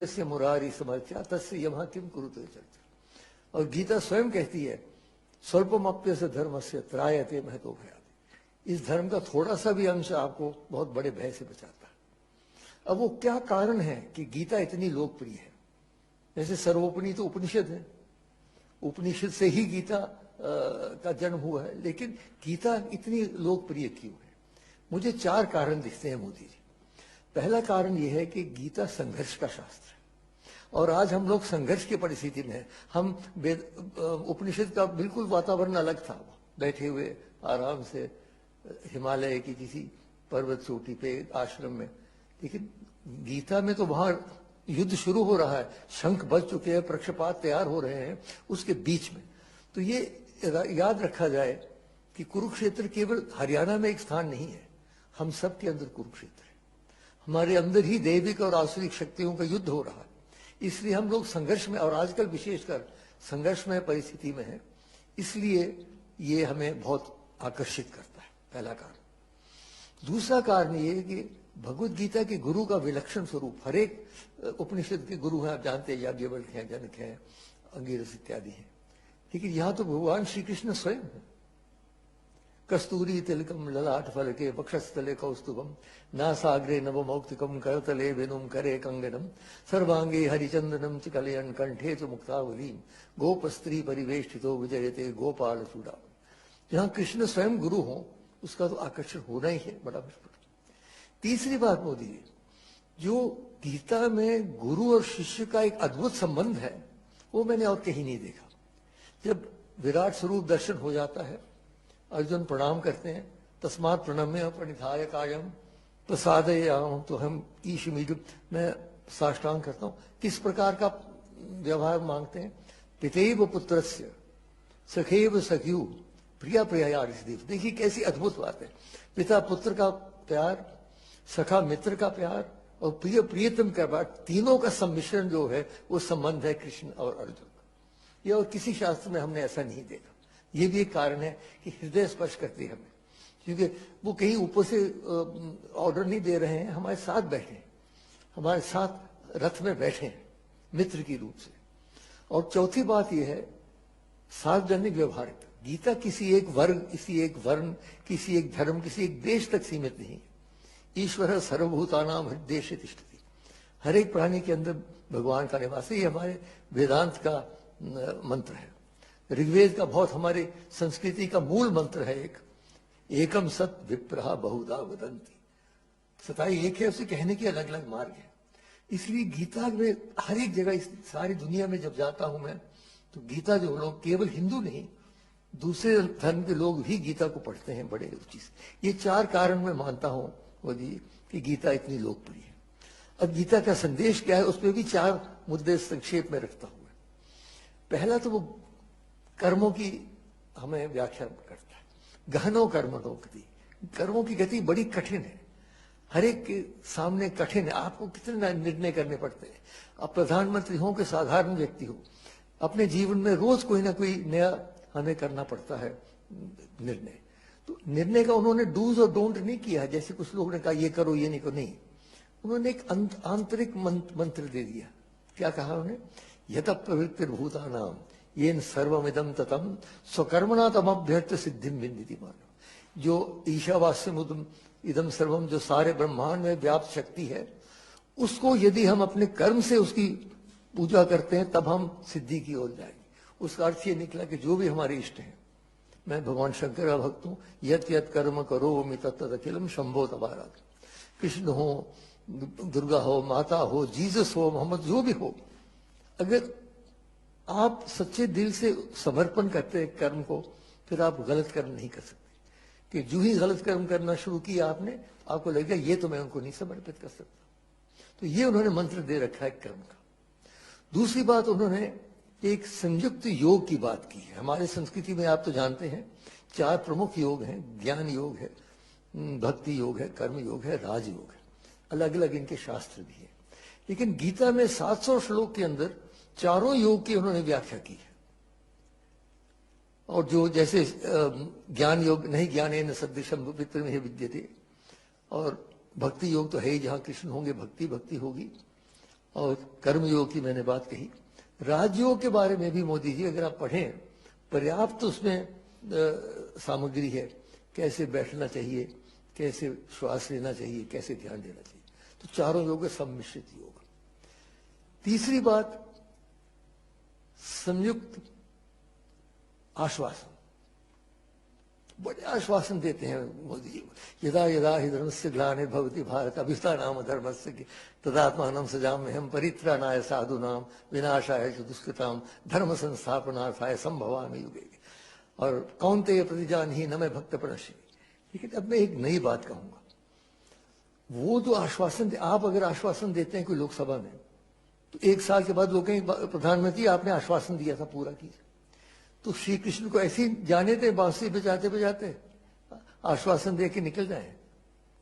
तस्य मुरारी समर्थ्या तस्य यमः किम कुरुते चर्चा। और गीता स्वयं कहती है स्वल्पमप्यस्य धर्मस्य त्रायते महतो भयादि। इस धर्म का थोड़ा सा भी अंश आपको बहुत बड़े भय से बचाता है। अब वो क्या कारण है कि गीता इतनी लोकप्रिय है? जैसे सर्वोपनिषद तो उपनिषद है, उपनिषद से ही गीता का जन्म हुआ है, लेकिन गीता इतनी लोकप्रिय क्यों है? मुझे 4 कारण दिखते हैं मोदी जी। पहला कारण यह है कि गीता संघर्ष का शास्त्र है और आज हम लोग संघर्ष की परिस्थिति में हैं। हम उपनिषद का बिल्कुल वातावरण अलग था, बैठे हुए आराम से हिमालय की किसी पर्वत चोटी पे आश्रम में, लेकिन गीता में तो वहां युद्ध शुरू हो रहा है, शंख बज चुके हैं, पक्षपात तैयार हो रहे हैं उसके बीच में। तो ये याद रखा जाए कि कुरुक्षेत्र केवल हरियाणा में एक स्थान नहीं है, हम सब के अंदर कुरुक्षेत्र है। हमारे अंदर ही दैविक और आसुरिक शक्तियों का युद्ध हो रहा है, इसलिए हम लोग संघर्ष में, और आजकल विशेषकर संघर्ष में परिस्थिति में है, इसलिए ये हमें बहुत आकर्षित करता है, पहला कारण। दूसरा कारण ये है कि भगवत गीता के गुरु का विलक्षण स्वरूप, हर एक उपनिषद के गुरु हैं, आप जानते हैं, याज्ञवल्क्य हैं, जनक हैं, अंगिरस इत्यादि हैं, लेकिन यहां तो भगवान श्री कृष्ण स्वयं है। कस्तूरी तिलकम ललाट फलके वक्षस्थले कौस्तुभम नासाग्रे नवमौक्तिकम करतले वेनुम करे कंगनम सर्वांगे हरिचंदनम च कलयन कंठे च मुक्तावलीम गोप स्त्री परिवेष्टितो विजयते गोपाल चूड़ा। जहां कृष्ण स्वयं गुरु हो उसका तो आकर्षण होना ही है, बड़ा मुश्किल। तीसरी बात मोदी जी, जो गीता में गुरु और शिष्य का एक अद्भुत संबंध है वो मैंने और कहीं नहीं देखा। जब विराट स्वरूप दर्शन हो जाता है, अर्जुन प्रणाम करते हैं, तस्मात् प्रणम्य प्रणिधाय कायम प्रसादयाम, तो हम ईशमीड, मैं साष्टांग करता हूं। किस प्रकार का व्यवहार मांगते हैं? पितेव पुत्रस्य सखेव सख्यु प्रिया प्रिया ऋषिदेव। देखिए कैसी अद्भुत बात है, पिता पुत्र का प्यार, सखा मित्र का प्यार और प्रिय प्रियतम का प्यार, तीनों का सम्मिश्रण जो है वो संबंध है कृष्ण और अर्जुन का। ये और किसी शास्त्र में हमने ऐसा नहीं देखा। ये भी एक कारण है कि हृदय स्पर्श करती है हमें, क्योंकि वो कहीं ऊपर से ऑर्डर नहीं दे रहे हैं, हमारे साथ बैठे हैं, हमारे साथ रथ में बैठे हैं मित्र की रूप से। और चौथी बात यह है सार्वजनिक व्यवहारिक। गीता किसी एक वर्ग, किसी एक वर्ण, किसी एक धर्म, किसी एक देश तक सीमित नहीं है। ईश्वर सर्वभूतानां हृदयेषु तिष्ठति, हर एक प्राणी के अंदर भगवान का निवास है। ये हमारे वेदांत का मंत्र है, ऋग्वेद का बहुत हमारे संस्कृति का मूल मंत्र है। एकम सत विप्रहा बहुधा वदंती, सताई एक है, उसे कहने के अलग अलग मार्ग है। इसलिए गीता में हर एक जगह, इस सारी दुनिया में जब जाता हूं मैं, तो गीता जो लोग, केवल हिंदू नहीं दूसरे धर्म के लोग भी गीता को पढ़ते हैं बड़े रुचि से। ये 4 कारण मैं मानता हूं मोदी कि गीता इतनी लोकप्रिय है। अब गीता का संदेश क्या है, उसमें भी 4 मुद्दे संक्षेप में रखता हूं। पहला तो वो कर्मों की हमें व्याख्या करता है, गहनो कर्मणो गति। कर्मों की गति बड़ी कठिन है, हर एक के सामने कठिन है। आपको कितने निर्णय करने पड़ते हैं। आप प्रधानमंत्री हो कि साधारण व्यक्ति हो, अपने जीवन में रोज कोई ना कोई नया हमें करना पड़ता है निर्णय। तो निर्णय का उन्होंने डूज और डोंट नहीं किया है, जैसे कुछ लोगों ने कहा ये करो ये नहीं करो, नहीं। उन्होंने एक आंतरिक मंत्र दे दिया। क्या कहा उन्होंने? यत प्रवृत्तिर्भूतानां येन सर्वमिदं ततं स्वकर्मणा तमभ्यर्थ सिद्धिं विन्दति मानव। जो ईशावास्यमुदं इदं सर्वम, जो सारे ब्रह्मांड में व्याप्त शक्ति है, उसको यदि हम अपने कर्म से उसकी पूजा करते हैं तब हम सिद्धि की ओर जाएंगे। उसका अर्थ ये निकला कि जो भी हमारे इष्ट हैं, मैं भगवान शंकर का भक्त हूं, यत यत कर्म करो मी तत्त अखिलम शंभो तबारा। कृष्ण हो, दुर्गा हो, माता हो, जीसस हो, मोहम्मद, जो भी हो, अगर आप सच्चे दिल से समर्पण करते हैं कर्म को, फिर आप गलत कर्म नहीं कर सकते। कि जो ही गलत कर्म करना शुरू किया आपने, आपको लगेगा ये तो मैं उनको नहीं समर्पित कर सकता। तो ये उन्होंने मंत्र दे रखा है कर्म का। दूसरी बात, उन्होंने एक संयुक्त योग की बात की है। हमारे संस्कृति में आप तो जानते हैं 4 प्रमुख योग हैं, ज्ञान योग है, भक्ति योग है, कर्म योग है, राजयोग है। अलग अलग इनके शास्त्र भी है, लेकिन गीता में 700 श्लोक के अंदर चारों योग की उन्होंने व्याख्या की है। और जो जैसे ज्ञान योग नहीं, ज्ञानेन सदृशं वित्तमेव विद्यते, और भक्ति योग तो है ही, जहां कृष्ण होंगे भक्ति भक्ति होगी, और कर्मयोग की मैंने बात कही। राजयोग के बारे में भी मोदी जी अगर आप पढ़ें, पर्याप्त उसमें सामग्री है, कैसे बैठना चाहिए, कैसे श्वास लेना चाहिए, कैसे ध्यान देना चाहिए। तो चारों योग सम्मिश्रित योग। तीसरी बात, संयुक्त आश्वासन। बड़े आश्वासन देते हैं मोदी जी। यदा यदा हि धर्मस्य ग्लानिर्भवति भारत अभ्युत्थानाम धर्मस्य तदात्मानं सृजाम्यहं परित्राणाय साधूनां विनाशाय च दुष्कृतां धर्म संस्थापनार्थाय संभवामि युगे। और कौन्तेय प्रतिजानीहि न मे भक्त प्रणश्यति। लेकिन अब मैं एक नई बात कहूंगा। वो जो आश्वासन, आप अगर आश्वासन देते हैं कोई लोकसभा में, तो 1 साल के बाद लोग कहेंगे प्रधानमंत्री आपने आश्वासन दिया था, पूरा कीजिए। तो श्री कृष्ण को ऐसे ही जाने थे, बांसुरी बजाते बजाते आश्वासन दे के निकल जाए।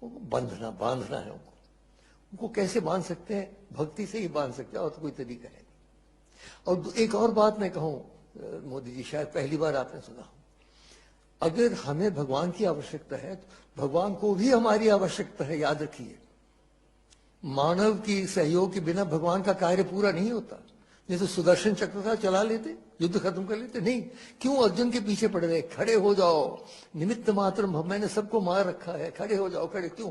बांधना है उनको कैसे बांध सकते हैं? भक्ति से ही बांध सकते हैं, और तो कोई तरीका है नहीं। और एक और बात मैं कहूं, मोदी जी शायद पहली बार आपने सुना, अगर हमें भगवान की आवश्यकता है तो भगवान को भी हमारी आवश्यकता है, याद रखिए। मानव की सहयोग के बिना भगवान का कार्य पूरा नहीं होता। नहीं तो सुदर्शन चक्र का चला लेते, युद्ध खत्म कर लेते। नहीं, क्यों अर्जुन के पीछे पड़ रहे? खड़े हो जाओ, निमित्त मात्र, मैंने सबको मार रखा है, खड़े हो जाओ। खड़े क्यों?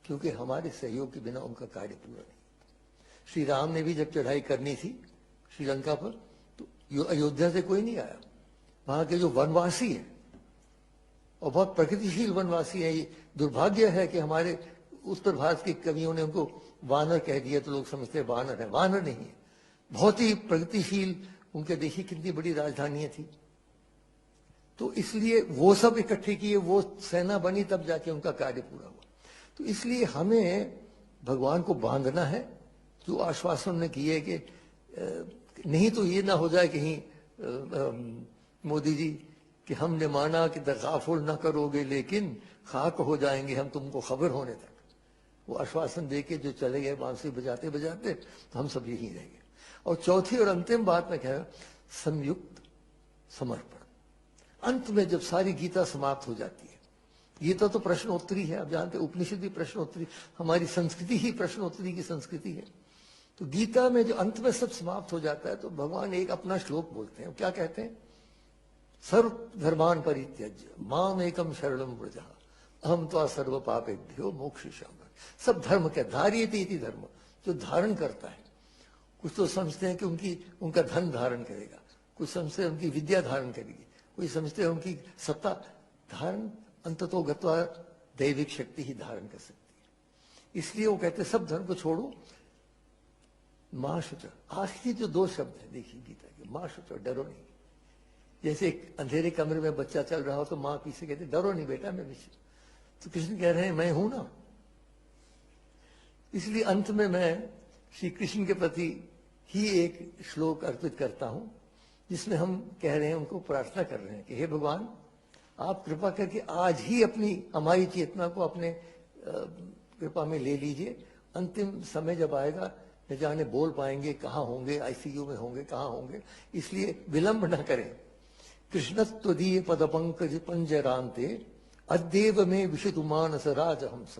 क्योंकि हमारे सहयोग के बिना उनका कार्य पूरा नहीं। श्री राम ने भी जब चढ़ाई करनी थी श्रीलंका पर, तो अयोध्या से कोई नहीं आया। वहां के जो वनवासी है, और बहुत प्रगतिशील वनवासी है, ये दुर्भाग्य है कि हमारे उत्तर भारत के कवियों ने उनको वानर कह दिया, तो लोग समझते हैं वानर है। वानर नहीं है, बहुत ही प्रगतिशील। उनके देखिए कितनी बड़ी राजधानियां थी। तो इसलिए वो सब इकट्ठे किए, वो सेना बनी, तब जाके उनका कार्य पूरा हुआ। तो इसलिए हमें भगवान को बांधना है, जो आश्वासन ने किए कि नहीं तो ये ना हो जाए कहीं मोदी जी कि हमने माना कि तगाफुल ना करोगे, लेकिन खाक हो जाएंगे हम तुमको खबर होने तक। वो आश्वासन देके जो चले गए बांसुरी बजाते बजाते, तो हम सब यहीं रह गए। और चौथी और अंतिम बात मैं कह रहा हूं, संयुक्त समर्पण। अंत में जब सारी गीता समाप्त हो जाती है, गीता तो प्रश्नोत्तरी है, आप जानते हैं, उपनिषद भी प्रश्नोत्तरी, हमारी संस्कृति ही प्रश्नोत्तरी की संस्कृति है। तो गीता में जो अंत में सब समाप्त हो जाता है, तो भगवान एक अपना श्लोक बोलते हैं। क्या कहते हैं? सर्व धर्मान परित्यज्य माम एकम शरणम व्रज अहम त्वा सर्व पापेभ्यो मोक्षयिष्यामि। सब धर्म क्या? धार्यते इति धर्म, जो धारण करता है। कुछ तो समझते हैं कि उनका धन धारण करेगा, कुछ समझते हैं उनकी विद्या धारण करेगी, कोई समझते हैं उनकी सत्ता धारण, अंततो गत्वा दैविक शक्ति ही धारण कर सकती है। इसलिए वो कहते हैं सब धर्म को छोड़ो, मां शुच। आखिरी जो 2 शब्द है देखिए गीता के, मां शुच, डरो नहीं। जैसे एक अंधेरे कमरे में बच्चा चल रहा हो तो मां पीछे कहते डरो नहीं बेटा, मैं पीछे। तो कृष्ण कह रहे हैं मैं हूं ना। इसलिए अंत में मैं श्री कृष्ण के प्रति ही एक श्लोक अर्पित करता हूं, जिसमें हम कह रहे हैं, उनको प्रार्थना कर रहे हैं कि हे भगवान, आप कृपा करके आज ही हमारी चेतना को अपने कृपा में ले लीजिए। अंतिम समय जब आएगा, न जाने बोल पाएंगे, कहाँ होंगे, आईसीयू में होंगे, कहाँ होंगे, इसलिए विलंब न करें। कृष्णत्वदीय पद पंकज पंजरांते अद्येव में विशतु मानस राजहंस।